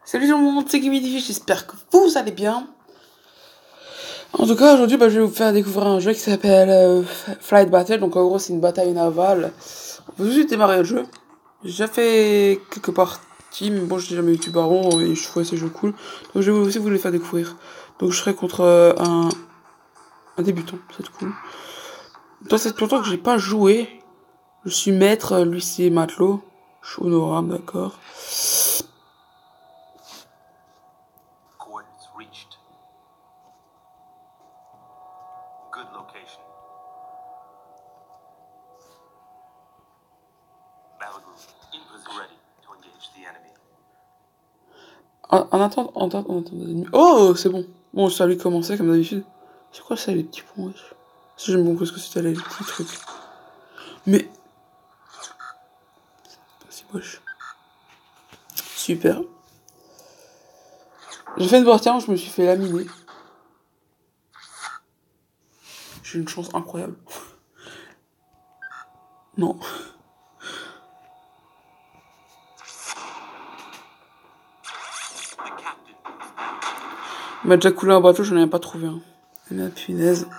Salut tout le monde, c'est Kimmy, j'espère que vous allez bien. En tout cas, aujourd'hui, je vais vous faire découvrir un jeu qui s'appelle Flight Battle. Donc en gros, c'est une bataille navale. On peut tout de suite démarrer le jeu. J'ai déjà fait quelques parties, mais bon, j'ai jamais eu baron et je trouvais ces jeux cool. Donc je vais aussi vous les faire découvrir. Donc je serai contre un débutant, c'est cool. Dans cette longtemps que j'ai pas joué, je suis maître, lui c'est matelot. Je suis honorable, d'accord. Good location. Battle group in position, ready to engage the enemy. En attendant. Oh, c'est bon. Bon, ça allait commencer comme d'habitude. C'est quoi ça, les petits points? Si j'aime beaucoup ce que c'était, les petits trucs. Mais. C'est pas si moche. Super. J'ai fait une partie où je me suis fait laminer. J'ai une chance incroyable. Non. Il m'a déjà coulé un bateau, je n'en ai pas trouvé un. Mais punaise.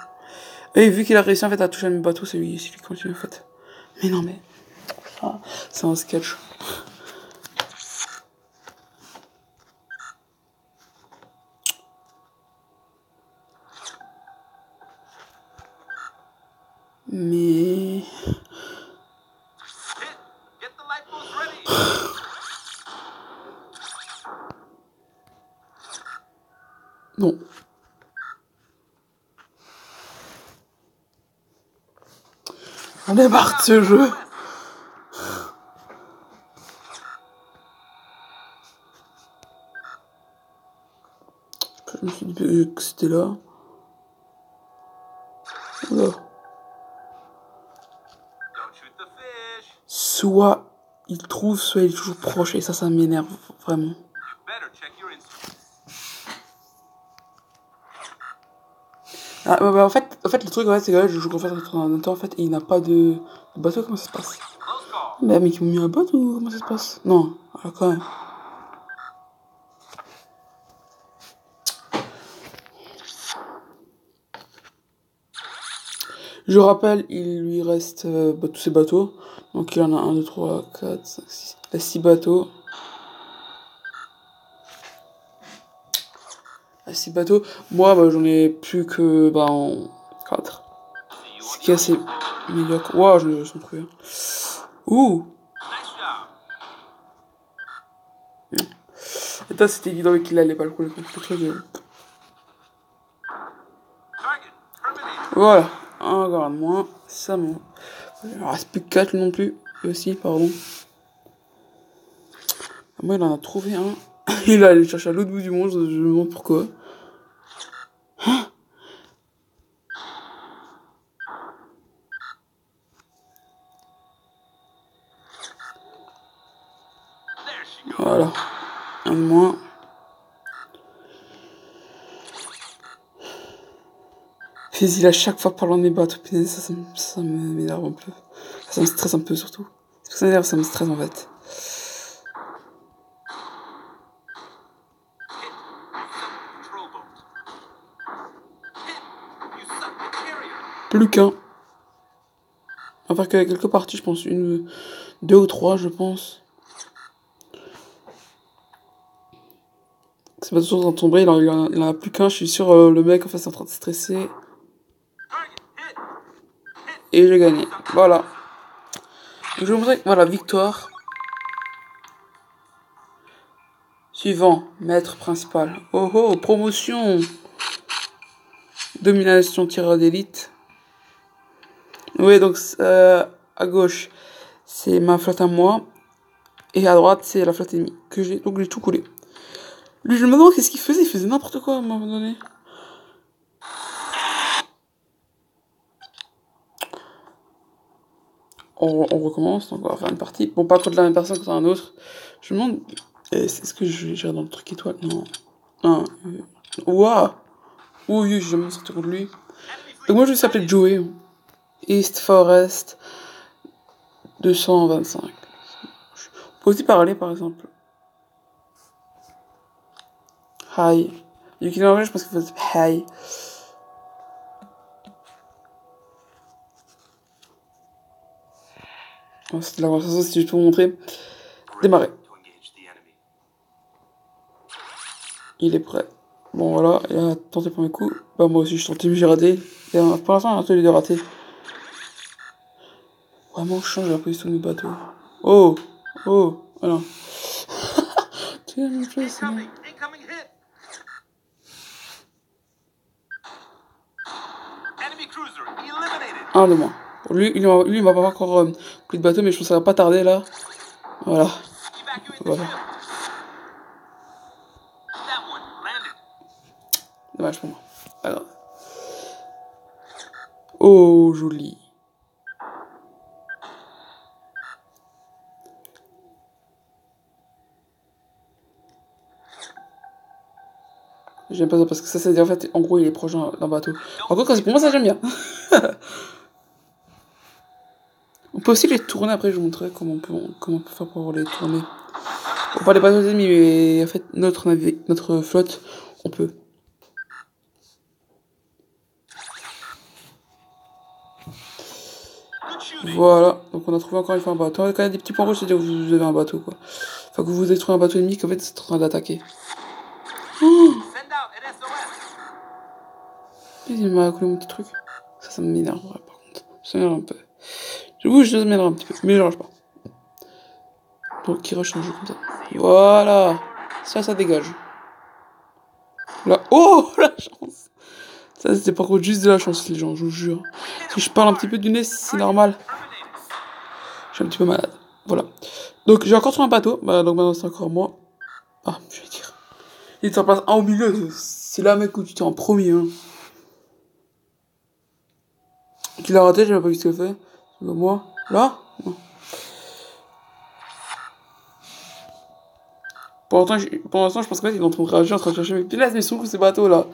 Et vu qu'il a réussi en fait à toucher un bateau, c'est lui qui continue en fait. Mais non, mais. Ah, c'est un sketch. Mais. Get the lifeboats ready. Non. On est marre de ce jeu. Je me suis dit que c'était là. Oula. Don't shoot the fish. Soit il trouve, soit il est toujours proche, et ça m'énerve vraiment. You better check your instruments. Ah, bah, en fait, le truc, ouais, c'est que là, je joue en fait un temps, en fait, et il n'a pas de bateau, comment ça se passe? Close call. Mais mec, ils m'ont mis un bateau, ou comment ça se passe? Non, alors quand même. Je rappelle, il lui reste tous ses bateaux. Donc il en a 1, 2, 3, 4, 5, 6. Il a 6 bateaux. Il a 6 bateaux. Moi, bah, j'en ai plus que 4. Ce qui est assez médiocre. Waouh, je suis trouvé. Ouh! Nice job. Attends, c'était évident qu'il allait pas le couler contre le truc. Target terminated. Voilà. Encore un de moins. Ça monte. Il en reste plus que 4 non plus. Et aussi, pardon. Moi, il en a trouvé un. Il a allé chercher à l'autre bout du monde. Je me demande pourquoi. There she goes. Voilà. Un de moins. Puis il a chaque fois parlant de mes bateaux. Punaise, ça m'énerve un peu. Ça me stresse un peu surtout. C'est pour ça m'énerve, ça me stresse en fait. Control boat. Hit. You suck the carrier. Plus qu'un. On va faire que quelques parties, je pense. 2 ou 3, je pense. C'est pas toujours en tomber, il en a plus qu'un. Je suis sûr, le mec en face est en train de stresser. Target hit. Et j'ai gagné. Voilà. Je vais vous montrer. Voilà, victoire. Suivant, maître principal. Oh oh, promotion. Domination tireur d'élite. Oui, donc à gauche, c'est ma flotte à moi. Et à droite, c'est la flotte ennemie. Donc j'ai tout coulé. Lui, je me demande qu'est-ce qu'il faisait. Il faisait n'importe quoi à un moment donné. On recommence, donc on va faire une partie. Bon, pas contre la même personne, contre un autre. Je me demande, est-ce que j'ai dans le truc étoile? Non. Non. Waouh! Oui, j'ai jamais sorti contre lui. Donc moi, je vais s'appeler Joey. East Forest 225. On peut aussi parler, par exemple. Hi. Vu qu'il est anglais, je pense qu'il faut hi. Oh, c'était la conversation, si je peux vous montrer. Démarrer. To engage the enemy. Il est prêt. Bon, voilà, il a tenté le premier coup. Bah, moi aussi, je tentais, mais j'ai raté. Et, pour l'instant, il a tenté de rater. Vraiment, je change la position du bateau. Oh! Oh! Voilà. Tu as une chose, là. Incoming hit. Enemy cruiser eliminated. Un de moins. Pour lui, il va pas encore plus de bateau, mais je pense que ça va pas tarder, là. Voilà. Evacuate the Voilà. ship. That one landed. Dommage pour moi. Pas grave. Oh, joli. J'aime pas ça parce que ça, c'est en fait, en gros, il est proche d'un bateau. Par contre, quand c'est pour moi, ça, j'aime bien. On peut aussi les tourner après, je vous montrerai comment on peut faire pour les tourner. On parle des bateaux ennemis, mais en fait, notre flotte, on peut. Good shooting. Voilà, donc on a trouvé encore une fois un bateau. Quand il y a des petits points rouges, c'est-à-dire que vous avez un bateau, quoi. Enfin, que vous détruisez un bateau ennemi, qu'en fait, c'est en train d'attaquer. Send out an SOS. Il m'a collé mon petit truc. Ça m'énerve, par contre. Ça m'énerve un peu. J'avoue, je m'énerve un petit peu, mais je range pas. Donc, il rush un jeu comme ça. Voilà. Ça dégage. Là. Oh, la chance. Ça, c'était par contre juste de la chance, les gens, je vous jure. Si je parle un petit peu du nez, c'est normal. Je suis un petit peu malade. Voilà. Donc, j'ai encore trouvé un bateau. Bah, donc maintenant, c'est encore moi. Ah, je vais dire. Il s'en place un au milieu. C'est là, mec, où tu t'es en premier, hein. Qu'il a raté, j'avais pas vu ce qu'il a fait. Bah, moi. Là? Non. Pour l'instant, je pense qu'il est en train de réagir, en train de chercher. Mais punaise, mais ils sont où ces bateaux là?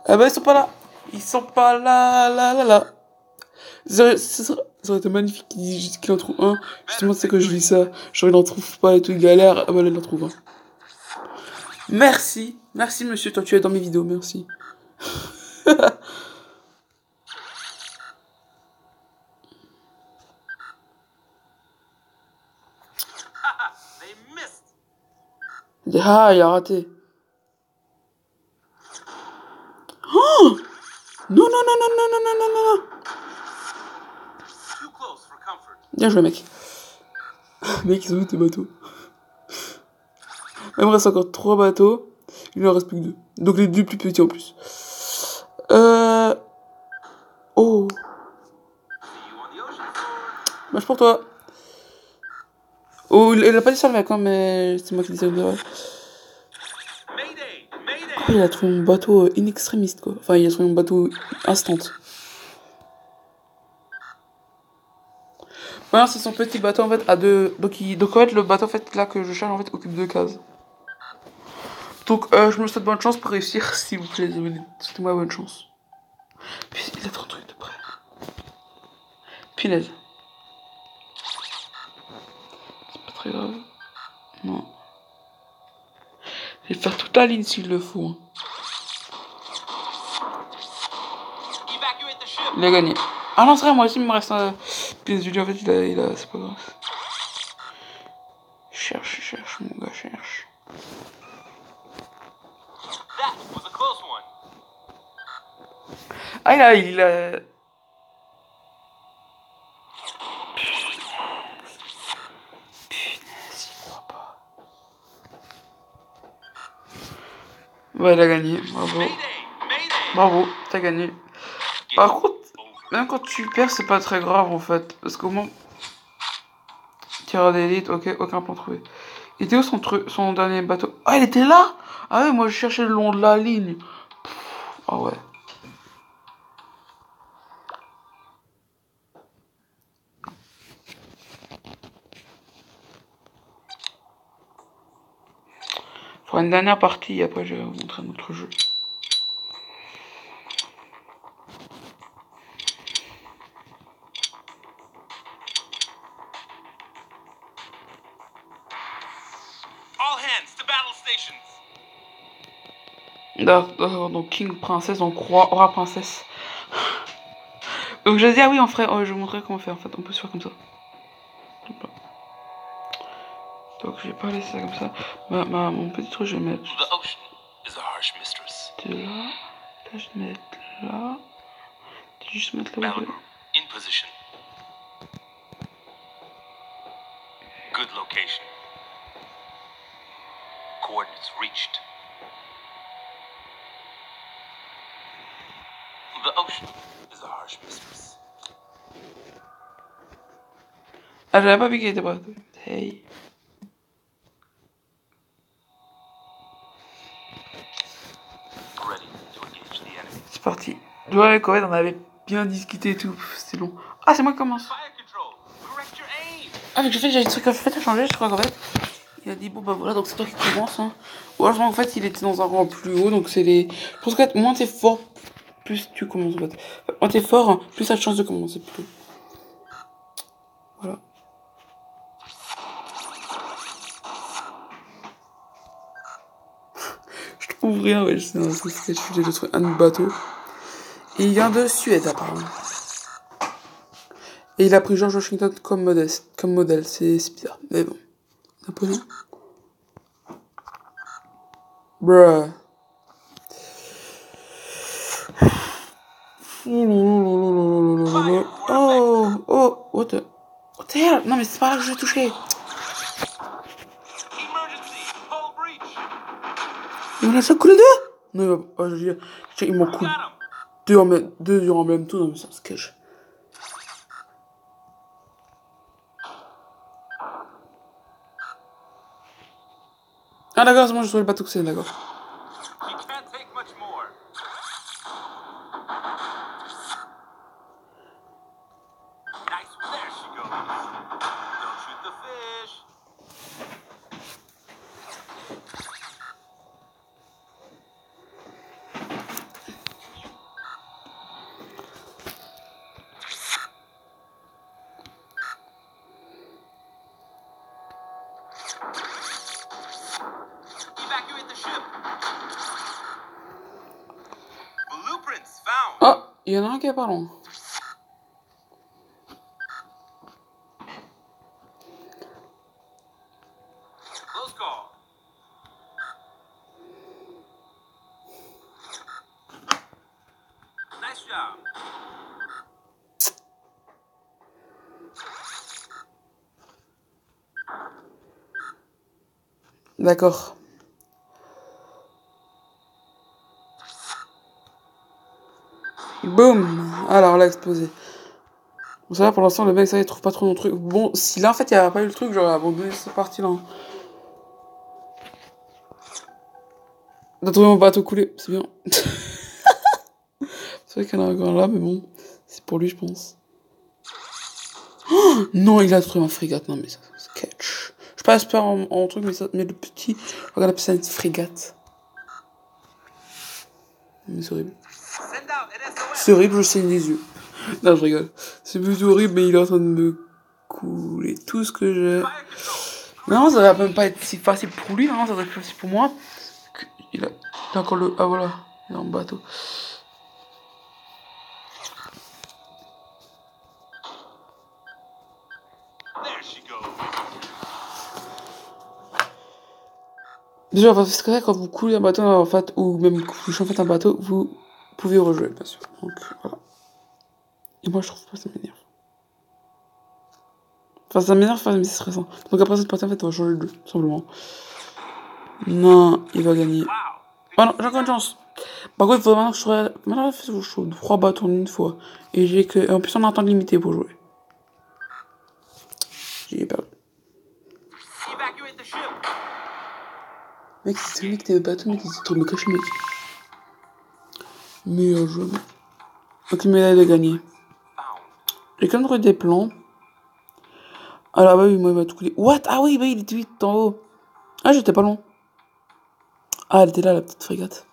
Ah bah, ils sont pas là. Ils sont pas là, là. Ça aurait été magnifique qu'il en trouve un. Justement, c'est que je lis ça. Genre, il en trouve pas et tout, il galère. Ah bah, là, il en trouve un. Merci. Merci, monsieur. Toi, tu es dans mes vidéos. Merci. They missed. Ah, il a raté. Oh! Non, non, non, non, non, non, non, non, non. Too close for comfort. Bien joué, mec. Mec, ils ont où tes bateaux? Il me reste encore 3 bateaux. Il ne reste plus que 2. Donc les 2 plus petits en plus. Oh. See you on the ocean floor. Match pour toi. Oh, il a pas dit ça le mec, hein, mais c'est moi qui dis ça. Mayday. Après, il a trouvé mon bateau in extremis, quoi. Enfin, il a trouvé mon bateau instant. Voilà, c'est son petit bateau en fait à deux. Donc en fait, le bateau en fait, là que je cherche en fait occupe 2 cases. Donc je me souhaite bonne chance pour réussir, s'il vous plaît. Souhaitez-moi bonne chance. Puis il a trop de trucs de près. Punaise. C'est pas très grave. Non. Je vais faire toute la ligne s'il le faut. Hein. Evacuate the ship. Il a gagné. Ah non, c'est vrai, moi aussi, il me reste un. Punaise, Julien, en fait, il a. C'est pas grave. Cherche, mon gars, cherche. That was a close one. Ah, il a. Punaise, il croit pas. Ouais, il a gagné, bravo. Mayday. Bravo, t'as gagné. Par contre, même quand tu perds, c'est pas très grave en fait. Parce qu'au moins. Tireur d'élite, ok, aucun point trouvé. Il était où son dernier bateau? Ah, il était là! Ah ouais, moi je cherchais le long de la ligne. Ah ouais. Faudra une dernière partie, après je vais vous montrer un autre jeu. All hands to battle stations. D'accord, donc King Princesse, donc Roi Princesse. Donc je dis, ah oui, on ferait, oh, je vous montrerai comment faire en fait, on peut se faire comme ça. Donc je vais pas laisser ça comme ça. Mon petit truc, je vais mettre The ocean is a harsh mistress. de là. Là, je vais mettre là. Je vais juste mettre là où Battle je group in position. Good location. Coordinates reached. The ocean is a harsh mistress. Ah, j'avais pas vu qu'il était pas. Hey. Ready to engage the enemy. C'est parti. Ouais, Corvette, on avait bien discuté et tout. C'était long. Ah, c'est moi qui commence. Fire control. Correct your aim. Ah, mais j'ai des trucs à faire, à changer, je crois qu'en fait. Il a dit, bon bah voilà, donc c'est toi qui commence. Hein. Ou alors, en fait, il était dans un rang plus haut, donc c'est les. Je pense que moins t'es fort, plus tu commences en fait. Moins t'es fort, hein, plus t'as de chance de commencer plus. Voilà. Je trouve rien, ouais, c'est un sketch, j'ai trouvé un bateau. Et il vient de Suède, apparemment. Et il a pris George Washington comme modèle. C'est bizarre. Mais bon. Napoléon. Bruh. Oh, what the hell? Non, mais c'est pas là que je vais toucher. Emergency. Hull breach. Il m'en a déjà coulé deux? Non, il va. Oh, je veux dire, il m'en coule Got him. deux en même temps. Non, mais c'est un sketch. Ah, d'accord, c'est bon, j'ai trouvé le bateau que c'est, d'accord. You can't take much more. Nice. There she goes. Don't shoot the fish. Evacuate the ship. Blueprints found. Oh, il y en a un qui est pas loin. Close call. Nice job. D'accord. Boum. Alors, là, explosé. Bon, ça va, pour l'instant, le mec, ça, il trouve pas trop mon truc. Bon, si là, en fait, il y avait pas eu le truc, j'aurais abandonné cette partie-là. Hein. T'as trouvé mon bateau coulé, c'est bien. C'est vrai qu'il y en a encore là, mais bon, c'est pour lui, je pense. Oh non, il a trouvé ma frégate. Non, mais ça, c'est sketch. Je passe pas en truc, mais le petit, regarde, appelle ça une frégate. Mais c'est horrible. Send out an SOS. C'est horrible, je saigne les yeux. Non, je rigole. C'est plutôt horrible, mais il est en train de me couler tout ce que j'ai. Fire control. Non, ça va même pas être si facile pour lui, non, ça va être plus facile pour moi. Il a encore le. Ah voilà, il est en bateau. There she goes. Déjà, parce que quand vous coulez un bateau, en fait, ou même que vous chauffez un bateau, vous pouvez rejouer, bien sûr. Donc, voilà. Et moi, je trouve pas ça m'énerve. Enfin, ça m'énerve, mais c'est stressant. Donc, après cette partie, en fait, on va changer de jeu, tout simplement. Non, il va gagner. Wow. Ah non, j'ai encore une chance. Par contre, il faudrait maintenant que je sois. Maintenant, je chauffe 3 bâtons en une fois. Et j'ai que. Et en plus, on a un temps limité pour jouer. J'ai perdu. Evacuate the ship. Mec, c'est le mec qui était bateau, mec, il s'est tourné me cacher, mec. Meilleur jeu, mec. Donc, une médaille de gagner. Found. J'ai quand même trouvé des plans. Alors, bah oui, moi, il m'a tout coulé. What? Ah oui, bah il était vite en haut. Ah, j'étais pas loin. Ah, elle était là, la petite frégate.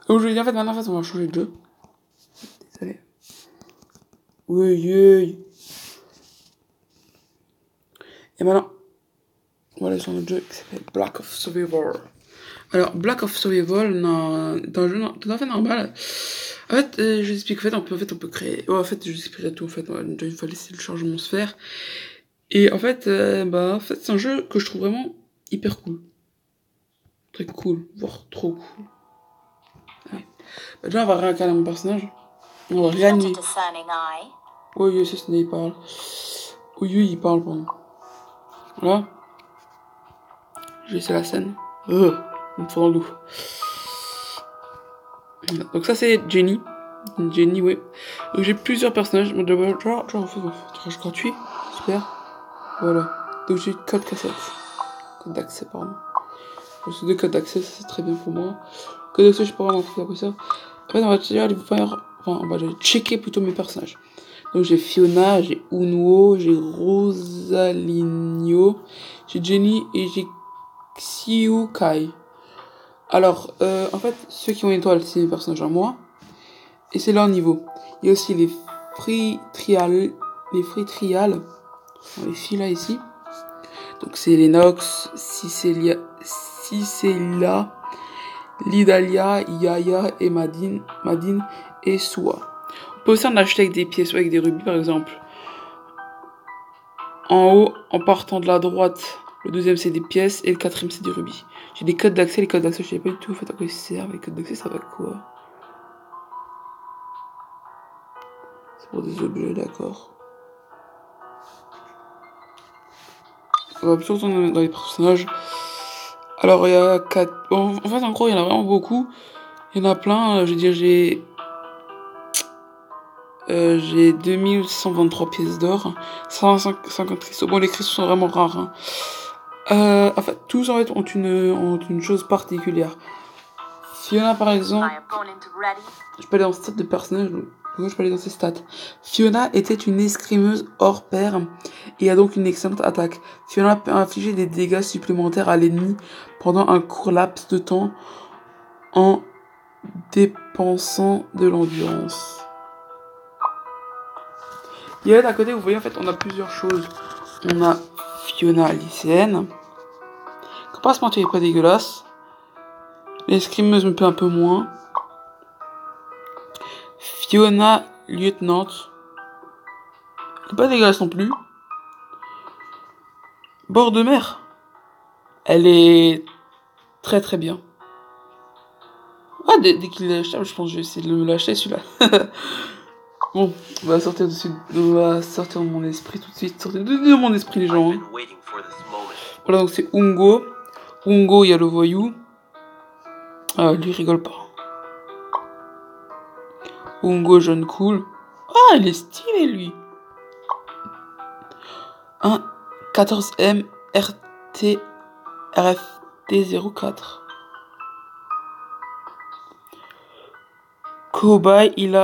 Donc je dis en fait maintenant en fait on va changer de jeu. Désolé. Oui, oui. Et maintenant, on va aller sur notre jeu qui s'appelle Black of Survivor. Alors, Black of Survival, dans un jeu tout à fait normal. En fait, je vous explique, en fait, on peut créer. Ouais, en fait, je vous expliquerai tout, en fait. Ouais, déjà, il faut laisser le changement se faire. Et en fait, c'est un jeu que je trouve vraiment hyper cool. Très cool, voire trop cool. Ouais. Bah, déjà, on va réincarner mon personnage. On va réanimer. Oui, oui, c'est il parle. Oui, oui, il parle, pardon. Voilà. J'ai laissé la scène. On me fait dans le dos. Voilà. Donc ça, c'est Jenny. Jenny, oui. Donc j'ai plusieurs personnages. Genre, en fait, tirage gratuit. Super. Voilà. Donc j'ai code cassette. Code d'accès, pardon. C'est deux codes d'accès, c'est très bien pour moi. Code d'accès, je sais pas vraiment faire quoi ça. En fait, on va aller faire. Enfin, on va aller checker plutôt mes personnages. Donc j'ai Fiona, j'ai Unuo, j'ai Rosalinho, j'ai Jenny et j'ai Xiukai. Alors, en fait, ceux qui ont une étoile, c'est mes personnages à moi. Et c'est leur niveau. Il y a aussi les free trials, les filles là ici. Donc c'est Lennox, Cicélia, Lidalia, Yaya et Madine et Soua. On peut aussi en acheter avec des pièces ou avec des rubis par exemple. En haut, en partant de la droite, le deuxième c'est des pièces et le quatrième c'est des rubis. J'ai des codes d'accès, les codes d'accès je sais pas du tout en fait à quoi ils servent. Les codes d'accès ça va quoi? C'est pour des objets, d'accord. On va plutôt retourner dans les personnages. Alors il y a 4... En fait en gros il y en a vraiment beaucoup. Il y en a plein, je veux dire j'ai 2123 pièces d'or, 150 cristaux. Bon les cristaux sont vraiment rares. Hein. En fait tous en fait ont une chose particulière. Fiona par exemple, je peux aller dans stats de personnage, donc je peux aller dans ses stats. Fiona était une escrimeuse hors pair et a donc une excellente attaque. Fiona peut infliger des dégâts supplémentaires à l'ennemi pendant un court laps de temps en dépensant de l'endurance. Et là, d'à côté, vous voyez, en fait, on a plusieurs choses. On a Fiona lycéenne. Quand pas se mentir, elle est pas dégueulasse. L'escrimeuse me plaît un peu moins. Fiona lieutenant. Elle est pas dégueulasse non plus. Bord de mer. Elle est très très bien. Ah, dès qu'il est achetable, je pense que je vais essayer de me l'acheter celui-là. Bon, on va sortir de mon esprit tout de suite. Sortir de mon esprit les gens. Hein. Voilà, donc c'est Ungo. Ungo, il y a le voyou. Ah, lui rigole pas. Ungo, jeune cool. Ah, il est stylé lui. Un 14M RFT 04. Cobaye, il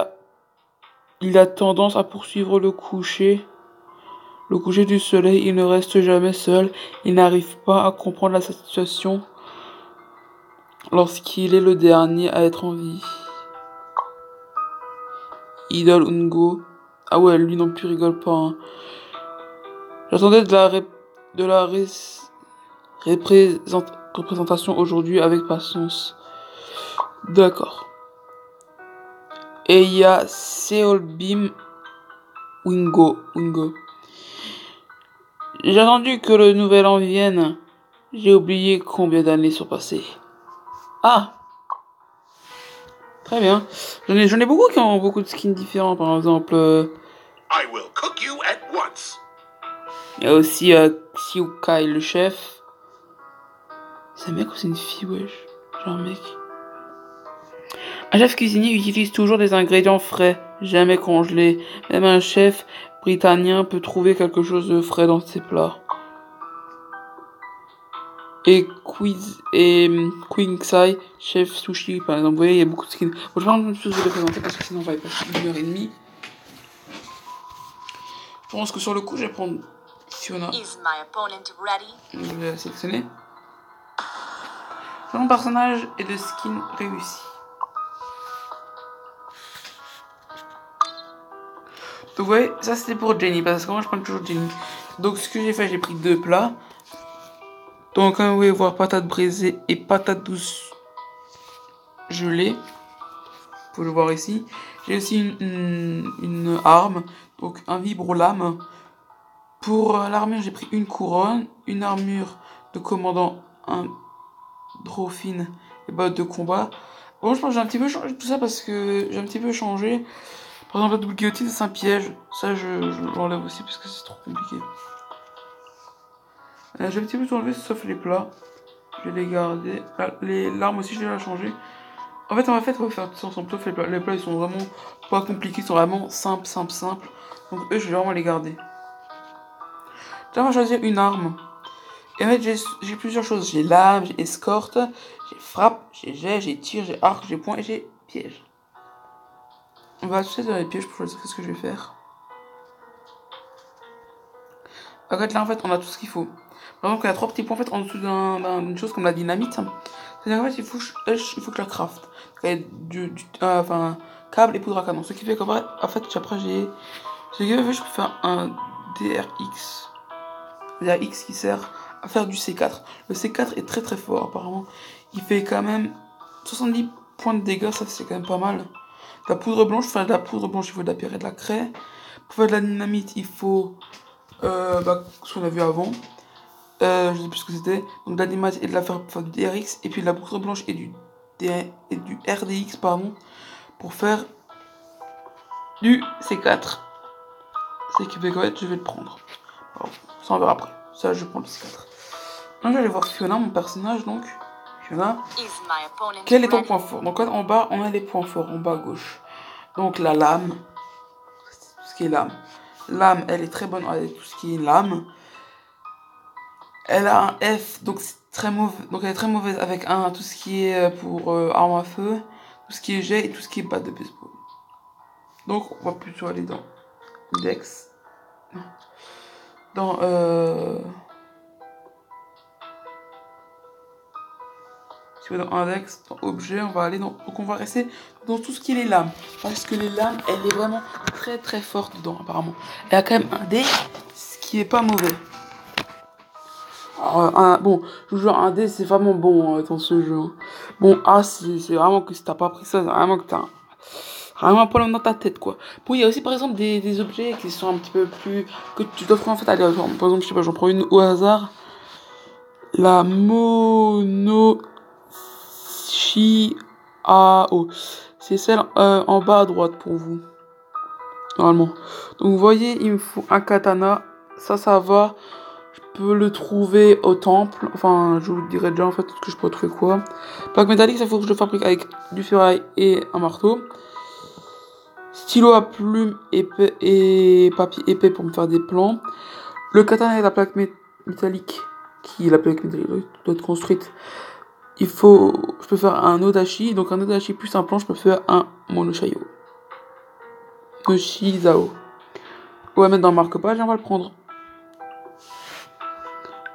a tendance à poursuivre le coucher. Le coucher du soleil, il ne reste jamais seul. Il n'arrive pas à comprendre la situation lorsqu'il est le dernier à être en vie. Idole Ungo. Ah ouais, lui non plus rigole pas. Hein. J'attendais de la représentation aujourd'hui avec patience. D'accord. Et il y a Seol Beam Wingo. J'ai attendu que le nouvel an vienne. J'ai oublié combien d'années sont passées. Ah! Très bien. J'en ai beaucoup qui ont beaucoup de skins différents, par exemple. I will cook you at once. Il y a aussi Xiukai, le chef. C'est un mec ou c'est une fille, wesh? Genre un mec. Un chef cuisinier utilise toujours des ingrédients frais, jamais congelés. Même un chef britannique peut trouver quelque chose de frais dans ses plats. Et Quingsai, chef sushi, par exemple. Vous voyez, il y a beaucoup de skins. Bon, je vais prendre une chose de les présenter parce que sinon on va y passer 1h30. Je pense que sur le coup, je vais prendre Fiona. Je vais la sélectionner. Mon personnage est de skin réussi. Donc ouais, ça c'était pour Jenny, parce que moi je prends toujours Jenny. Donc ce que j'ai fait, j'ai pris 2 plats. Donc comme vous pouvez voir, patates braisées et patates douces gelées. Vous pouvez le voir ici. J'ai aussi une arme, donc un vibro-lame. Pour l'armure, j'ai pris une couronne, une armure de commandant, un Dauphin et bottes de combat. Bon, je pense que j'ai un petit peu changé tout ça parce que j'ai un petit peu changé. Par exemple, la double guillotine, c'est un piège. Ça, je l'enlève aussi parce que c'est trop compliqué. J'ai un petit peu tout enlevé sauf les plats. Je vais les garder. L'arme aussi, je vais la changer. En fait, on va faire tout ça ensemble. Sauf les plats. Les plats, ils sont vraiment pas compliqués. Ils sont vraiment simples. Donc, eux, je vais vraiment les garder. Là, on va choisir une arme. Et en fait, j'ai plusieurs choses. J'ai lame, j'ai escorte, j'ai frappe, j'ai jet, j'ai tir, j'ai arc, j'ai point et j'ai piège. On va tout dans les pièges pour choisir ce que je vais faire. En fait, là, en fait, on a tout ce qu'il faut. Par exemple, il y a 3 petits points en fait, en dessous d'une chose comme la dynamite. C'est-à-dire qu'en fait, il faut que je la craft. Il y a enfin, câble et poudre à canon. Ce qui fait qu'en fait, après, je peux faire un DRX. DRX qui sert à faire du C4. Le C4 est très fort, apparemment. Il fait quand même 70 points de dégâts, ça c'est quand même pas mal. La poudre blanche, pour faire de la poudre blanche, il faut de la pierre et de la craie. Pour faire de la dynamite, il faut ce qu'on a vu avant. Je sais plus ce que c'était. Donc de la dynamite et de la faire du DRX. Et puis de la poudre blanche et du RDX, pardon. Pour faire du C4. C'est qui fait qu'en fait, je vais le prendre. Alors, ça on verra après. Ça, je prends le C4. Donc, je vais aller voir Fiona, mon personnage, donc. Fiona. Quel est ton point fort? Donc, en bas, on a les points forts, en bas à gauche. Donc, la lame. Tout ce qui est lame. Lame, elle est très bonne avec tout ce qui est lame. Elle a un F, donc c'est très mauvais. Donc, elle est très mauvaise avec tout ce qui est pour arme à feu, tout ce qui est jet et tout ce qui est batte de baseball. Donc, on va plutôt aller dans Dex. Dans si on va dans index, dans objet, on va aller dans. Donc on va rester dans tout ce qui est les lames. Parce que les lames, elle est vraiment très forte dedans, apparemment. Elle a quand même un dé, ce qui est pas mauvais. Alors, bon, je joue un dé, c'est vraiment bon dans ce jeu. Bon, c'est vraiment que si t'as pas pris ça, c'est vraiment que t'as vraiment un problème dans ta tête, quoi. Bon, il y a aussi par exemple des objets qui sont un petit peu plus. Que tu dois trouver en fait aléatoirement. Par exemple, je sais pas, j'en prends une au hasard. La mono. Chiao. C'est celle en bas à droite pour vous. Normalement. Donc vous voyez, il me faut un katana. Ça va. Je peux le trouver au temple. Enfin, je vous dirai déjà en fait que je peux trouver quoi. Plaque métallique, ça faut que je le fabrique avec du ferraille et un marteau. Stylo à plume épais et papier épais pour me faire des plans. Le katana et la plaque métallique, la plaque métallique doit être construite. Je peux faire un odachi, donc un odachi plus un plan, je peux faire un monoshayo. Noshizao. On va mettre dans le marque-page et on va le prendre.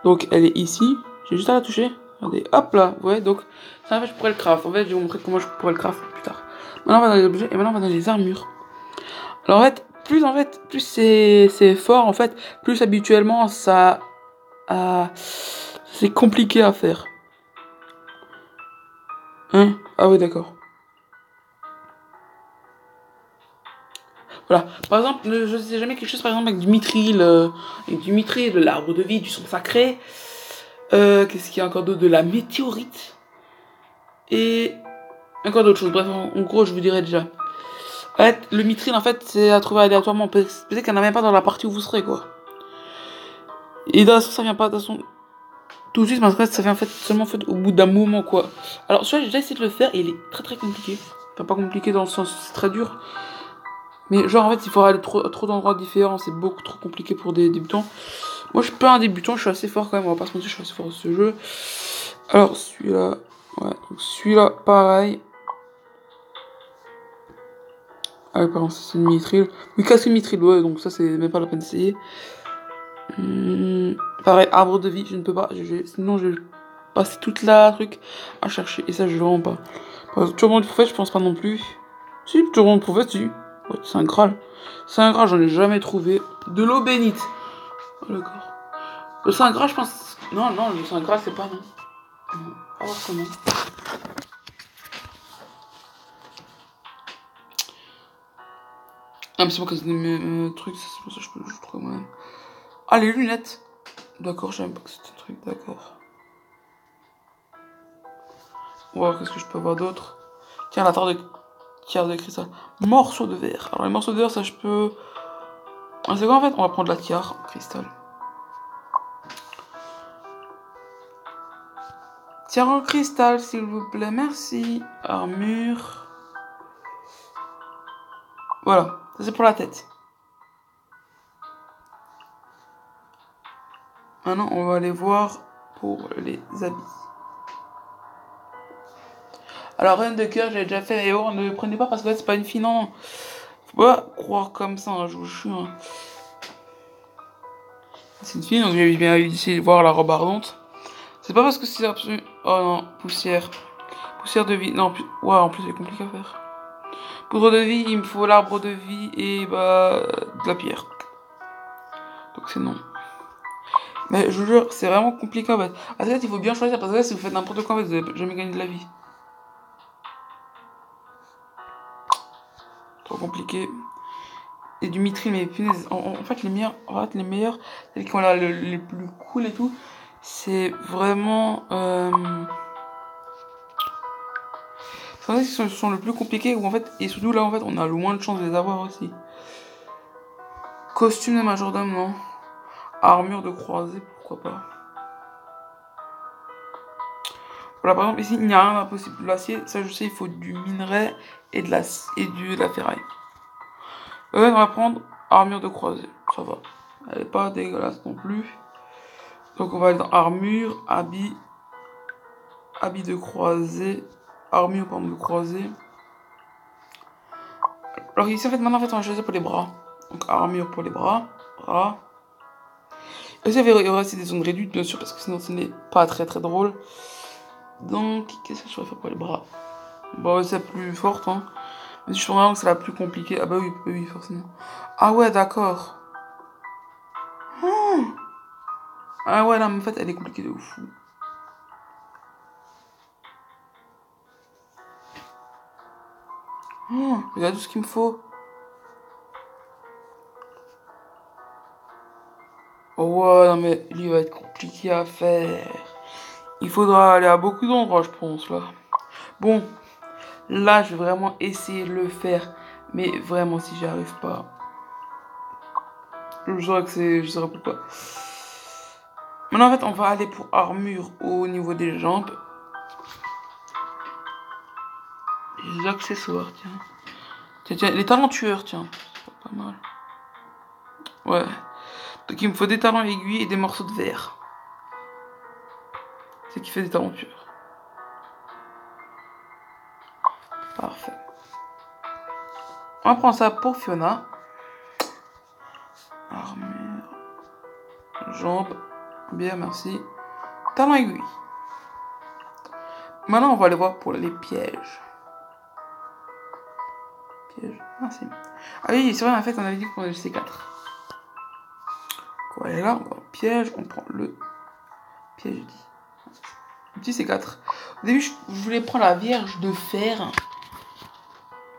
Donc elle est ici, j'ai juste à la toucher. Regardez, hop là, vous voyez, donc ça en fait je pourrais le craft. En fait, je vais vous montrer comment je pourrais le craft plus tard. Maintenant on va dans les objets et maintenant on va dans les armures. Alors en fait, plus c'est fort, en fait, plus habituellement ça c'est compliqué à faire. Hein? Ah oui, d'accord. Voilà. Par exemple, je sais jamais quelque chose, par exemple, avec du mithril, de l'arbre de vie, du sang sacré. Qu'est-ce qu'il y a encore d'autre? De la météorite. Et encore d'autres choses. Bref, en gros, je vous dirai déjà. En fait, le mithril, en fait, c'est à trouver aléatoirement. Peut-être qu'il n'y en a même pas dans la partie où vous serez, quoi. Et dans ça vient pas de toute façon tout de suite, parce que ça vient en fait seulement fait au bout d'un moment, quoi. Alors, celui-là, j'ai déjà essayé de le faire et il est très compliqué. Enfin, pas compliqué dans le sens, c'est très dur. Mais genre, en fait, il faut aller trop d'endroits différents. C'est beaucoup trop compliqué pour des débutants. Moi, je suis pas un débutant, je suis assez fort quand même. On va pas se mentir, je suis assez fort dans ce jeu. Alors, celui-là, ouais, donc celui-là, pareil. Ah, pardon, c'est une mithril. Oui, casque une mithril, ouais, donc ça, c'est même pas la peine d'essayer. Pareil, arbre de vie, je ne peux pas. Sinon, je vais passer toute la truc à chercher. Et ça, je veux vraiment pas. Tourment de prophète, je pense pas non plus. Si, tourment de prophète, si. Ouais, c'est un Graal. C'est un Graal, j'en ai jamais trouvé. De l'eau bénite. Oh, d'accord. Le Saint Graal, je pense. Non, non, le Saint Graal, c'est pas non. Non, pas voir comment. Ah, mais c'est pas que c'est mes trucs, c'est pour ça que je trouve moi-même. Ah, les lunettes. D'accord, je savais même pas que c'était un truc, d'accord. On va voir qu'est-ce que je peux avoir d'autre. Tiens, la tiare de cristal. Morceau de verre. Alors, les morceaux de verre, ça, je peux. Ah, c'est quoi en fait? On va prendre la tiare en cristal. Tiare en cristal, s'il vous plaît, merci. Armure. Voilà, ça c'est pour la tête. Maintenant, on va aller voir pour les habits. Alors, reine de cœur, j'ai déjà fait. Et oh, ne prenez pas parce que là, c'est pas une fille, non. Faut pas croire comme ça, hein, je vous jure. C'est une fille, donc j'ai bien essayé de voir la robe ardente. C'est pas parce que c'est absolument. Oh non, poussière. Poussière de vie. Non, ouais, en plus, c'est compliqué à faire. Poudre de vie, il me faut l'arbre de vie et bah. De la pierre. Donc, c'est non. Mais je vous jure, c'est vraiment compliqué en fait. À ce il faut bien choisir parce que là, si vous faites n'importe quoi, en fait, vous n'allez jamais gagner de la vie. Trop compliqué. Et du mithril, mais punaise, en fait, les meilleurs, celles qui ont là les plus cool et tout, c'est vraiment. C'est vrai qu'ils sont le plus compliqués, où en fait, et surtout là, en fait, on a le moins de chances de les avoir aussi. Costume de majordome, non. Armure de croisée, pourquoi pas. Voilà, par exemple, ici, il n'y a rien d'impossible. L'acier, ça je sais, il faut du minerai et de la ferraille. On va prendre armure de croisée, ça va. Elle est pas dégueulasse non plus. Donc on va aller dans armure, habit de croisée, armure pardon, de croisée. Alors ici en fait maintenant en fait on va choisir pour les bras. Donc armure pour les bras, Et ça il y aura aussi des zones réduites bien sûr parce que sinon ce n'est pas très très drôle. Donc qu'est-ce que je pourrais faire pour les bras? Bon c'est la plus forte hein. Mais je trouve vraiment que c'est la plus compliquée. Ah bah oui forcément. Ah ouais d'accord. Ah ouais, non, mais en fait, elle est compliquée de ouf. Regarde tout ce qu'il me faut. Oh ouais, non, mais lui va être compliqué à faire. Il faudra aller à beaucoup d'endroits, je pense, là. Bon, là, je vais vraiment essayer de le faire. Mais vraiment, si j'y arrive pas, je saurais que c'est. Je saurais pourquoi. Maintenant, en fait, on va aller pour armure au niveau des jambes. Les accessoires, tiens, les talentueurs, tiens. C'est pas mal. Ouais. Donc, il me faut des talons aiguilles et des morceaux de verre. C'est qui fait des tentures. Parfait. On prend ça pour Fiona. Armure. Jambes. Bien, merci. Talon aiguille. Maintenant, on va aller voir pour les pièges. Pièges. Merci. Ah oui, c'est vrai, en fait, on avait dit qu'on avait le C4. On va aller là, on va au piège. On prend le piège dit. Le petit C4. Au début, je voulais prendre la Vierge de fer.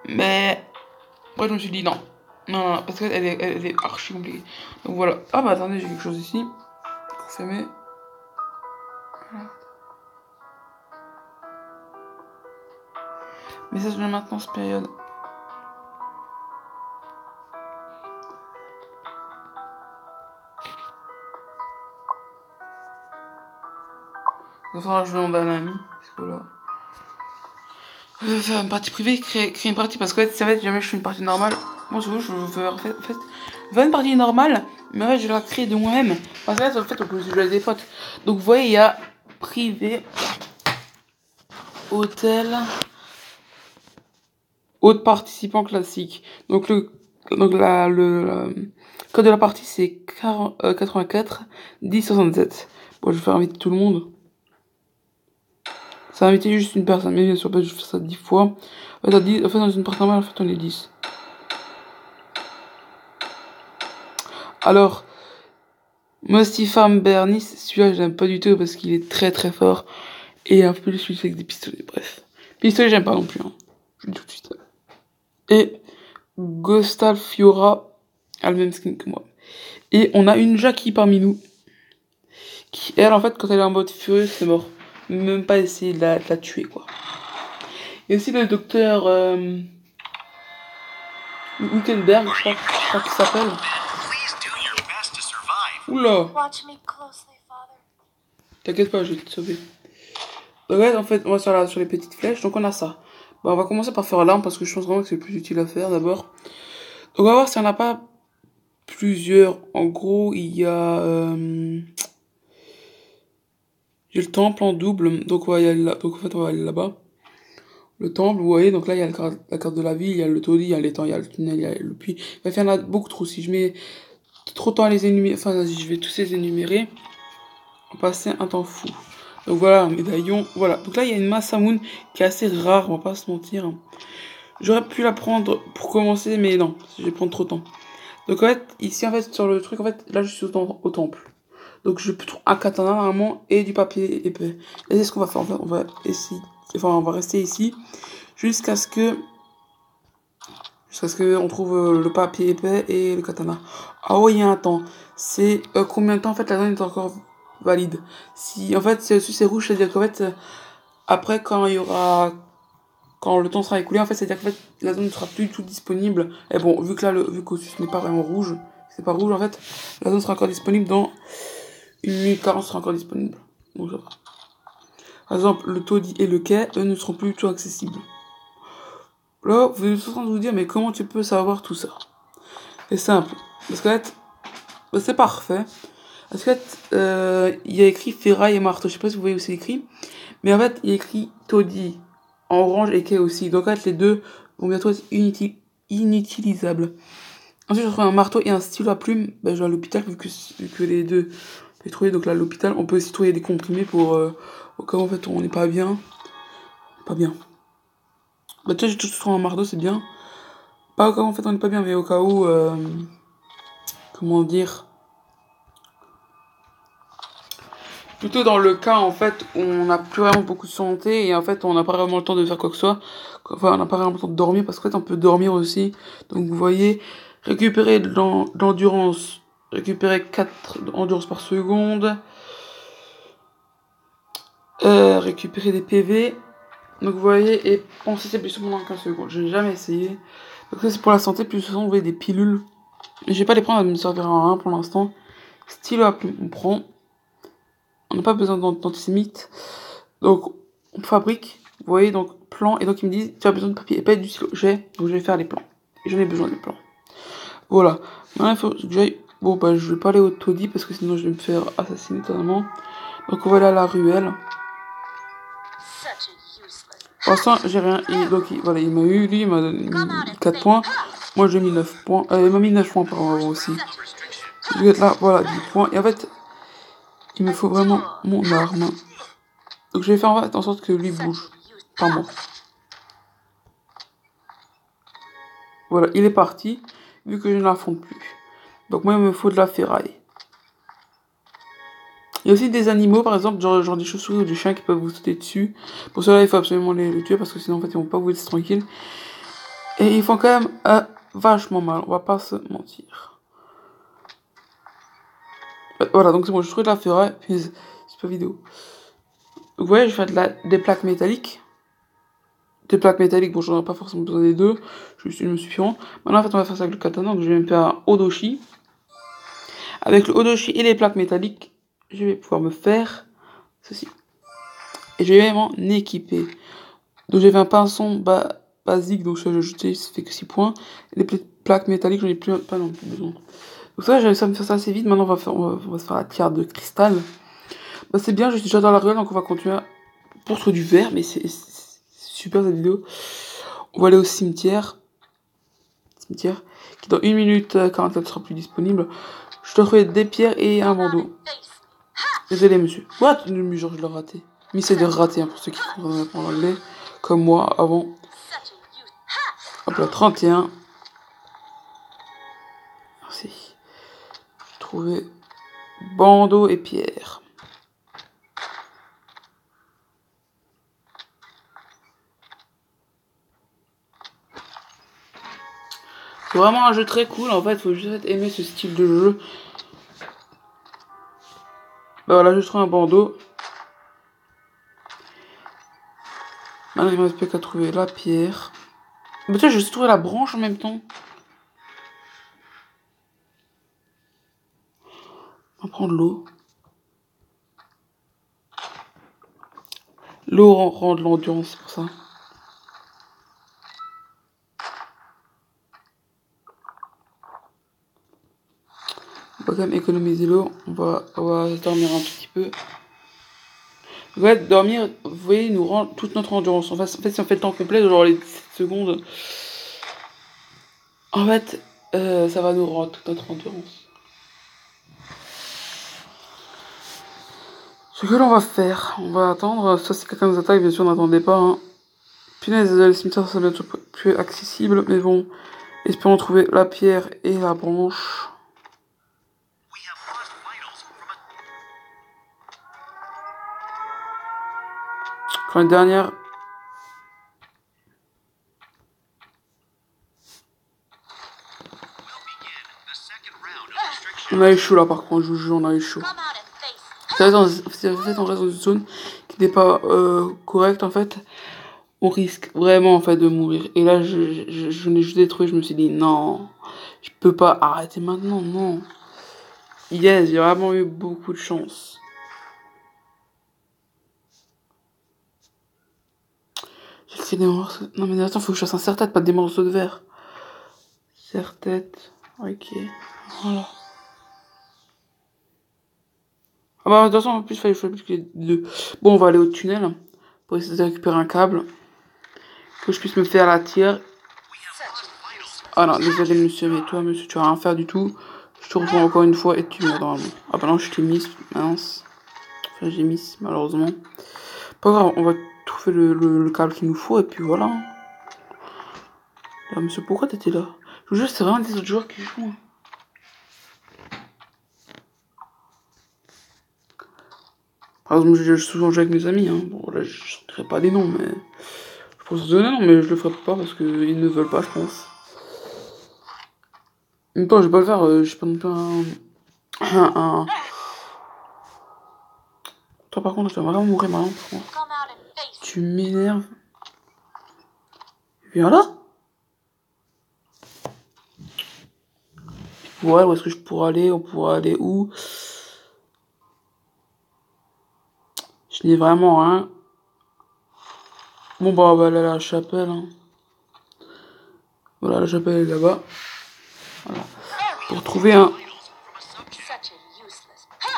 Mais après, je me suis dit non. Non, parce qu'elle est archi compliquée. Donc voilà. Ah bah attendez, j'ai quelque chose ici. Fermé. Voilà. Message de maintenance période. Il va falloir que je demande à un ami. Parce que là. Je vais faire une partie privée, créer une partie parce que ça va être jamais je fais une partie normale. Moi je veux faire une partie normale, mais en fait je vais la créer de moi-même. Parce que là en fait on peut jouer des potes. Donc vous voyez il y a privé, hôtel, hôte participant classique. Donc le code de la partie c'est 84 10 67. Bon je vais faire inviter tout le monde. Ça a invité juste une personne, mais bien sûr, je fais ça 10 fois. En fait, dans une partie normale, en fait, on est 10. Alors, Musty Farm Bernie, celui-là, j'aime pas du tout parce qu'il est très très fort. Et un peu celui avec des pistolets, bref. Pistolet, j'aime pas non plus, hein. Je le dis tout de suite. Et Ghostal Fiora a le même skin que moi. Et on a une Jackie parmi nous. Qui, elle, en fait, quand elle est en mode furieux, c'est mort. Même pas essayer de la tuer, quoi. Et aussi le docteur Wickenberg, je crois qu'il s'appelle. Oula! T'inquiète pas, je vais te sauver. Donc ouais, en fait, on va sur les petites flèches, donc on a ça. Bah, on va commencer par faire l'arme, parce que je pense vraiment que c'est le plus utile à faire, d'abord. Donc on va voir si on n'a pas plusieurs. En gros, il y a... j'ai le temple en double, donc on va y aller là. Donc en fait, on va aller là-bas. Le temple, vous voyez, donc là, il y a la carte de la ville, il y a le taudis, il y a l'étang, il y a le tunnel, il y a le puits. Bref, il y en a beaucoup trop. Si je mets trop de temps à les énumérer, enfin, vas-y, je vais tous les énumérer. On va passer un temps fou. Donc voilà, un médaillon, voilà. Donc là, il y a une Masamune qui est assez rare, on va pas se mentir. J'aurais pu la prendre pour commencer, mais non, je vais prendre trop de temps. Donc en fait, ici, en fait, sur le truc, en fait, là, je suis au temple. Donc je peux trouver un katana, normalement, et du papier épais. Et c'est ce qu'on va faire, en fait, on va rester ici, jusqu'à ce que on trouve le papier épais et le katana. Ah oui, il y a un temps. C'est combien de temps, en fait, la zone est encore valide. Si, en fait, si c'est rouge, c'est-à-dire qu'en fait, après, quand le temps sera écoulé, en fait, c'est-à-dire qu'en fait, la zone ne sera plus du tout disponible. Et bon, vu que là, vu que ce n'est pas vraiment rouge, c'est pas rouge, en fait, la zone sera encore disponible dans 1 minute 40 sera encore disponible. Donc, ça va. Par exemple, le taudis et le quai, eux, ne seront plus du tout accessibles. Là, vous êtes en train de vous dire, mais comment tu peux savoir tout ça? C'est simple. Parce qu'en fait, bah, c'est parfait. Parce qu'en fait, il y a écrit ferraille et marteau. Je sais pas si vous voyez où c'est écrit. Mais en fait, il y a écrit taudis en orange et quai aussi. Donc en fait, les deux vont bientôt être inutilisables. Ensuite, je trouve un marteau et un stylo à plume. Bah, je vais à l'hôpital vu que les deux on peut trouver. Donc là, à l'hôpital, on peut aussi trouver des comprimés pour au cas où en fait on n'est pas bien. Pas bien. Bah, tu sais, j'ai tout trouvé un marteau, c'est bien. Pas au cas où en fait on n'est pas bien, mais au cas où. Comment dire? Plutôt dans le cas en fait où on n'a plus vraiment beaucoup de santé et en fait on n'a pas vraiment le temps de faire quoi que ce soit. Enfin, on n'a pas vraiment le temps de dormir parce qu'en fait on peut dormir aussi. Donc vous voyez, récupérer de l'endurance, récupérer 4 endurance par seconde, récupérer des PV. Donc vous voyez, et penser c'est plus pendant 15 secondes. Je n'ai jamais essayé. Donc ça c'est pour la santé, plus souvent vous voyez des pilules. Je vais pas les prendre, elles me servir à rien pour l'instant. Stylo à plume, on prend. On n'a pas besoin d'antisémite. Donc, on fabrique, vous voyez, donc, plan. Et donc, ils me disent, tu as besoin de papier épais, du stylo. Donc je vais faire les plans. Et j'en ai besoin des plans. Voilà. Maintenant, il faut que j'aille. Bon, bah, je vais pas aller au taudis parce que sinon, je vais me faire assassiner totalement. Donc, on va aller à la ruelle. Pour l'instant, j'ai rien. Donc, voilà, il m'a eu, lui, il m'a mis 4 points. Moi, j'ai mis 9 points. Il m'a mis 9 points par avant aussi. Je vais être là, voilà, 10 points. Et en fait, il me faut vraiment mon arme. Donc je vais faire en sorte que lui bouge. Pas moi. Voilà, il est parti, vu que je ne l'affronte plus. Donc moi, il me faut de la ferraille. Il y a aussi des animaux, par exemple, genre des chauves-souris ou des chiens qui peuvent vous sauter dessus. Pour cela, il faut absolument les tuer, parce que sinon, en fait, ils vont pas vous laisser tranquille. Et ils font quand même vachement mal, on va pas se mentir. Voilà, donc c'est bon, je trouve de la ferraille, puis c'est pas vidéo. Donc, vous voyez, je fais des plaques métalliques. Des plaques métalliques, bon, j'en ai pas forcément besoin des deux, je suis me suffisant. Maintenant, en fait, on va faire ça avec le katana, donc je vais me faire un Odoshi. Avec le Odoshi et les plaques métalliques, je vais pouvoir me faire ceci. Et je vais m'en équiper. Donc, j'ai fait un pinceau basique, donc ça, j'ai ajouté, ça fait que 6 points. Les plaques métalliques, j'en ai pas non plus besoin. Donc, ça, j'ai réussi à me faire ça assez vite. Maintenant, on va se faire la pierre de cristal. Bah, c'est bien, je suis déjà dans la ruelle, donc on va continuer pour trouver du verre, mais c'est super cette vidéo. On va aller au cimetière. Qui dans 1 minute 44 sera plus disponible. Je dois trouver des pierres et un bandeau. Désolé monsieur. What? Mais genre je l'ai raté. Mais c'est de rater hein, pour ceux qui comprennent pas l'anglais. Comme moi avant. Hop là, 31. Merci. trouver bandeau et pierre. C'est vraiment un jeu très cool, en fait, faut juste aimer ce style de jeu. Bah voilà, je trouve un bandeau. Maintenant, il me reste plus qu'à trouver la pierre. Mais tu sais, j'ai trouvé la branche en même temps. On va prendre l'eau. L'eau rend de l'endurance, c'est pour ça. On va quand même économiser l'eau. On va dormir un petit peu. Ouais, dormir, vous voyez, nous rend toute notre endurance. En fait, si on fait le temps complet, genre les 7 secondes, en fait, ça va nous rendre toute notre endurance. Ce que l'on va faire, on va attendre. Soit si quelqu'un nous attaque, bien sûr, n'attendez pas. Hein. Punaise, le cimetière, ça va être plus accessible, mais bon. Espérons trouver la pierre et la branche. Quand une dernière. On a eu chaud là par contre, je vous jure, on a eu chaud. Ça fait, on reste dans une zone qui n'est pas correcte en fait. On risque vraiment en fait de mourir. Et là, je l'ai juste détruit, je me suis dit non, je peux pas arrêter maintenant, non. Yes, j'ai vraiment eu beaucoup de chance. J'ai des morceaux. Non mais attends, faut que je fasse un serre-tête, pas des morceaux de verre. Serre-tête, ok, voilà. Ah bah de toute façon en plus il fallait choisir plus que les deux. Bon on va aller au tunnel pour essayer de récupérer un câble. Que je puisse me faire la tire. Ah non, désolé monsieur, mais toi monsieur tu vas rien faire du tout. Je te retrouve encore une fois et tu meurs normalement. Ah bah non je t'ai mis, mince. Enfin j'ai mis malheureusement. Pas grave, on va trouver le câble qu'il nous faut et puis voilà. Ah, monsieur pourquoi t'étais là? Je vous jure c'est vraiment des autres joueurs qui jouent. Hein. Par exemple, je souvent joué avec mes amis, hein. Bon, là, je ne dirai pas des noms, mais. Je pense donner non, mais je le ferai pas parce qu'ils ne veulent pas, je pense. En même temps, je vais pas le faire, je suis pas non plus un. Toi, par contre, je vais vraiment mourir maintenant, par contre. Tu m'énerves. Viens là. Ouais, où est-ce que je pourrais aller? On pourrait aller où? Je n'ai vraiment rien. Bon, bah, on va aller à la chapelle. Hein. Voilà, la chapelle est là-bas. Voilà. Pour trouver un.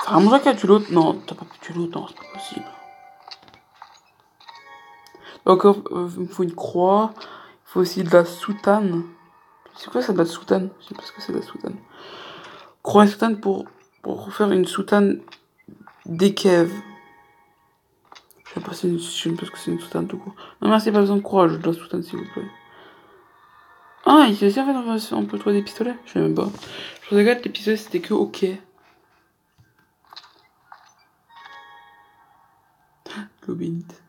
Vraiment, Jacques, as-tu l'autre? Non, t'as pas pu l'autre, non, c'est pas possible. Donc, il me faut une croix. Il faut aussi de la soutane. C'est quoi ça de la soutane? Je sais pas ce que c'est de la soutane. Croix et soutane pour faire une soutane d'équève. Je sais pas si je sais pas ce que c'est une soutane tout court. Non merci, pas besoin de croix, je de la soutane s'il vous plaît. Ah, il y a en fait on peut trouver des pistolets? Je sais même pas. Je regarde que les pistolets c'était que ok. Globinite.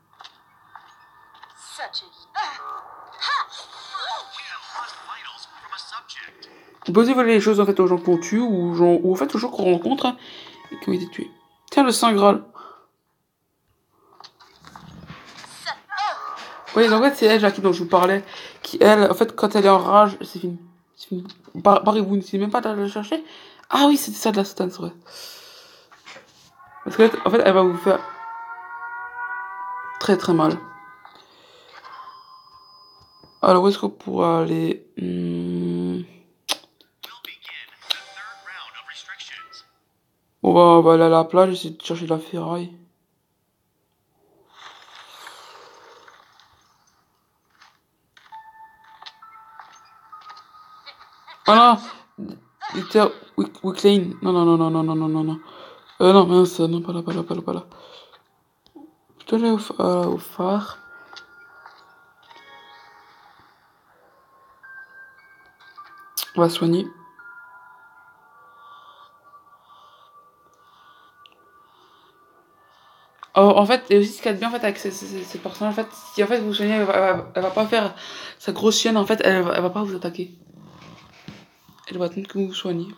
On peut aussi voler les choses en fait aux gens qu'on tue ou en fait aux gens qu'on rencontre hein, et qui ont été tués. Tiens le Saint Graal. Oui, en fait c'est elle Jackie dont je vous parlais. Qui elle, en fait quand elle est en rage, c'est fini. C'est fini. Barry, vous ne savez même pas d'aller la chercher? Ah oui, c'était ça de la soutane, c'est vrai. Parce que en fait elle va vous faire très très mal. Alors où est-ce qu'on pourra aller on va aller à la plage, essayer de chercher de la ferraille. Ah non Luther Wicklane. Non, non, non, non, non, non, non, non, non. Non, mince, non, pas là, pas là, pas là, pas là. Plutôt aller au phare. On va soigner. En fait, et aussi ce qu'il y a de bien en fait, avec ces personnages, en fait, si en fait, vous soignez, elle va pas faire sa grosse chienne, en fait, elle va pas vous attaquer. Elle va attendre que vous vous soignez.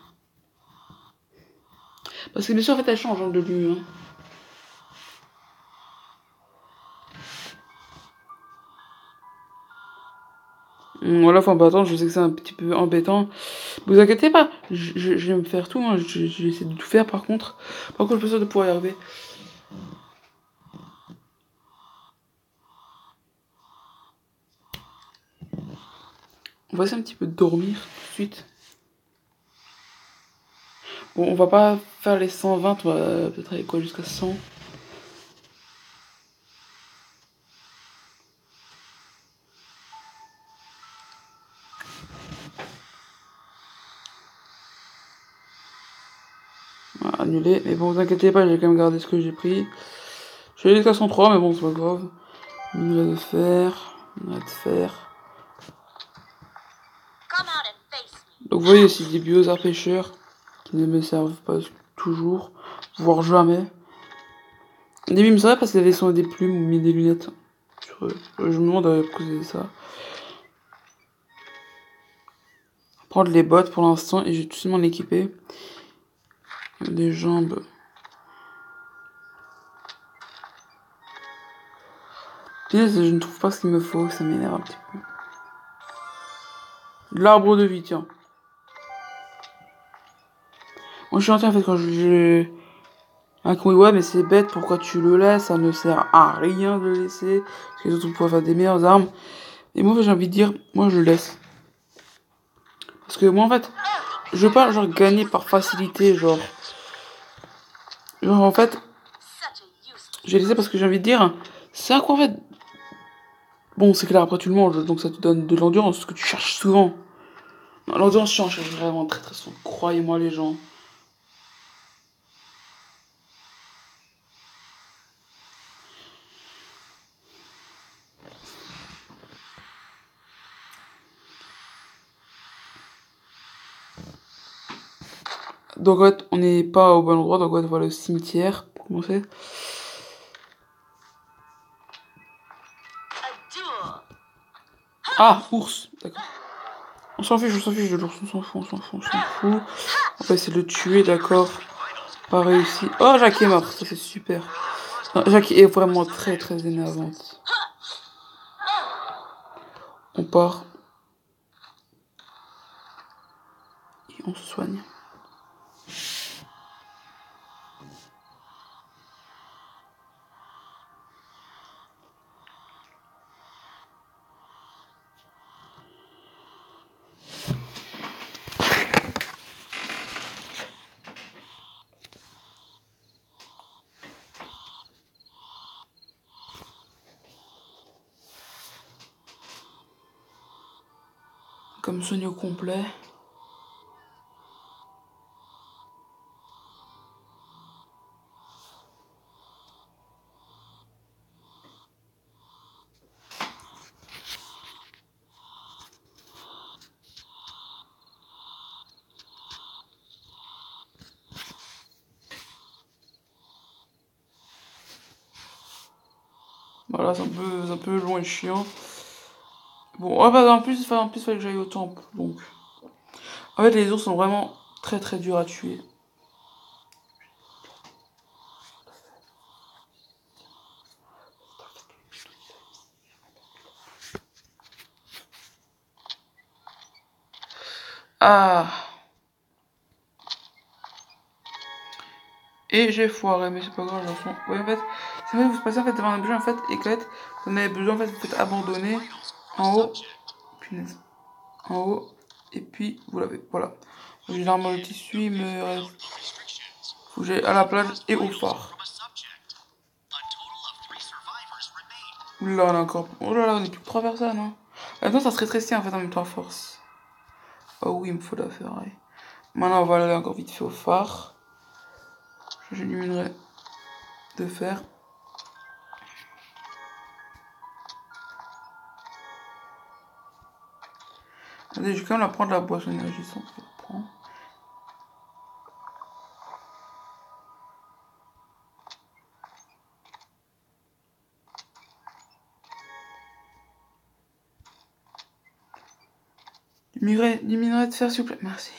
Parce que bien sûr, en fait, elle change hein, de lui. Hein. Voilà, enfin, bah attends, je sais que c'est un petit peu embêtant. Vous inquiétez pas, je vais me faire tout, hein. Je vais essayer de tout faire par contre. Par contre, je suis pas sûr de pouvoir y arriver. On va essayer un petit peu de dormir tout de suite. Bon, on va pas faire les 120, on va peut-être aller quoi jusqu'à 100. Voilà, annulé. Mais bon, vous inquiétez pas, j'ai quand même gardé ce que j'ai pris. J'ai jusqu'à 103, mais bon, c'est pas grave. Minerai de fer, minerai de fer. Donc vous voyez, c'est des biosards pêcheurs qui ne me servent pas toujours, voire jamais. Au début, il me servait parce qu'ils avaient son des plumes ou mis des lunettes sur eux. Je me demande pourquoi ils faisaient ça. Prendre les bottes pour l'instant et je vais tout de suite m'en équiper. Des jambes. Punaise, je ne trouve pas ce qu'il me faut, ça m'énerve un petit peu. L'arbre de vie, tiens. Moi je suis en fait quand je... Un con, ouais, mais c'est bête, pourquoi tu le laisses? Ça ne sert à rien de le laisser. Parce que les autres, on pourrait faire des meilleures armes. Et moi, j'ai envie de dire, moi, je le laisse. Parce que moi, en fait, je veux pas, genre, gagner par facilité, genre. Genre, en fait, j'ai laissé parce que j'ai envie de dire, c'est à quoi, en fait. Bon, c'est clair, après, tu le manges, donc ça te donne de l'endurance, ce que tu cherches souvent. L'endurance, j'en cherche vraiment très, très souvent. Croyez-moi, les gens. Donc, en fait, on n'est pas au bon endroit, donc, en fait, voilà le cimetière, pour commencer. Ah, ours, d'accord. On s'en fiche de l'ours, on s'en fout, on s'en fout, on s'en fout. On va essayer de le tuer, d'accord. Pas réussi. Oh, Jacques est mort, ça c'est super. Non, Jacques est vraiment très très énervante. On part. Et on se soigne. Comme soigne au complet. Voilà, c'est un peu long et chiant. Bon, ah bah, en plus, fallait que j'aille au temple, donc. En fait, les ours sont vraiment très très durs à tuer. Ah. Et j'ai foiré, mais c'est pas grave, j'en fais. Ouais, en fait, c'est vrai, vous passez en fait devant un objet en fait, et qu'en fait, vous en avez besoin, en fait, vous faites abandonner en haut. Punaise. En haut, et puis vous l'avez. Voilà. J'ai l'arme de tissu, il me reste. Faut que j'aille à la plage et au phare. Oula, on a encore. Oh là là, on est plus que 3 personnes, hein. Maintenant, ça se rétrécit en fait en même temps à force. Oh oui, il me faut la ferraille. Maintenant, on va aller encore vite fait au phare. J'éliminerai de fer. Attendez, je vais quand même la prendre la boisson énergisante. Du minerai de fer, s'il vous plaît. Merci.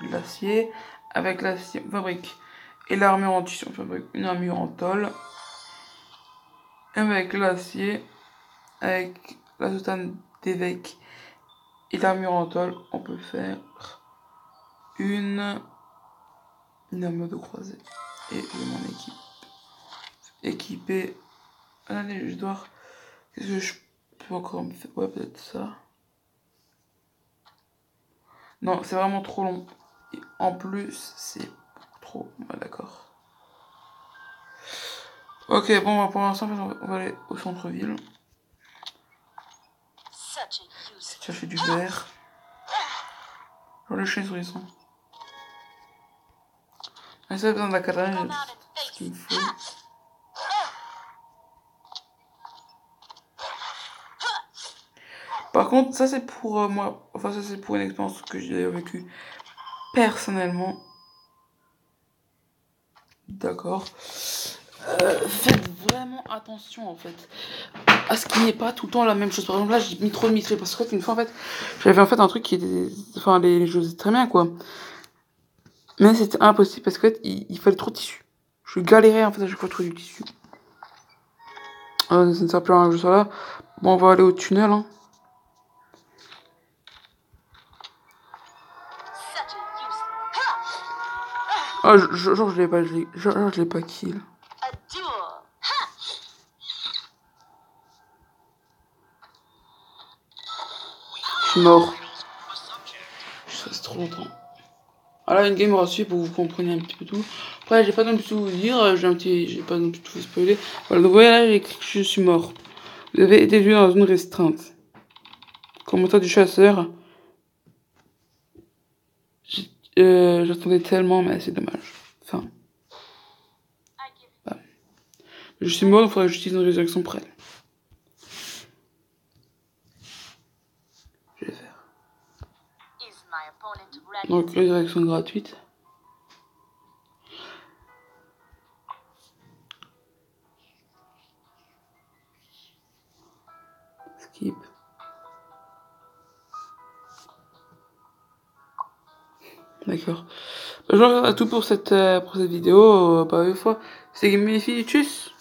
L'acier. Avec l'acier, on fabrique. Et l'armure en tissu, on fabrique une armure en tôle. Avec l'acier, avec la soutane d'évêque et l'armure en tôle, on peut faire une armure de croisée. Et je m'en équipe. Équiper. Allez, je dois. Qu'est-ce que je peux encore me faire? Ouais, peut-être ça. Non, c'est vraiment trop long. Et en plus, c'est trop. Ouais, d'accord. Ok, bon, pour l'instant, on va aller au centre-ville. Chercher du verre. Je vais le chien sur les sons. Mais ça, besoin de la cadavre, ce qu'il me faut. Par contre, ça c'est pour moi, enfin ça c'est pour une expérience que j'ai vécue personnellement. D'accord. Faites vraiment attention en fait à ce qu'il n'y ait pas tout le temps la même chose. Par exemple là j'ai mis trop de mitré parce que une fois en fait j'avais en fait un truc qui était, enfin les choses très bien quoi. Mais c'était impossible parce que il fallait trop de tissu. Je galérais en fait à chaque fois de trouver du tissu. Ça ne sert plus à rien que je sois là. Bon on va aller au tunnel hein. Ah, genre je l'ai pas, je l'ai pas kill. Je suis mort. Je reste trop longtemps. Alors une game aura suivi pour que vous compreniez un petit peu tout. Après j'ai pas non plus tout vous dire, j'ai pas non plus tout spoiler. Voilà, donc voyez là j'ai écrit que je suis mort. Vous avez été vu dans une restreinte. Commentaire du chasseur. J'attendais tellement mais c'est dommage. Enfin. Bah. Je suis mort, donc il faudrait que j'utilise une résurrection près. Je vais faire. Donc résurrection gratuite. Skip. D'accord. Je vous remercie à tout pour cette vidéo. Pas une fois. C'est Game Tchuss.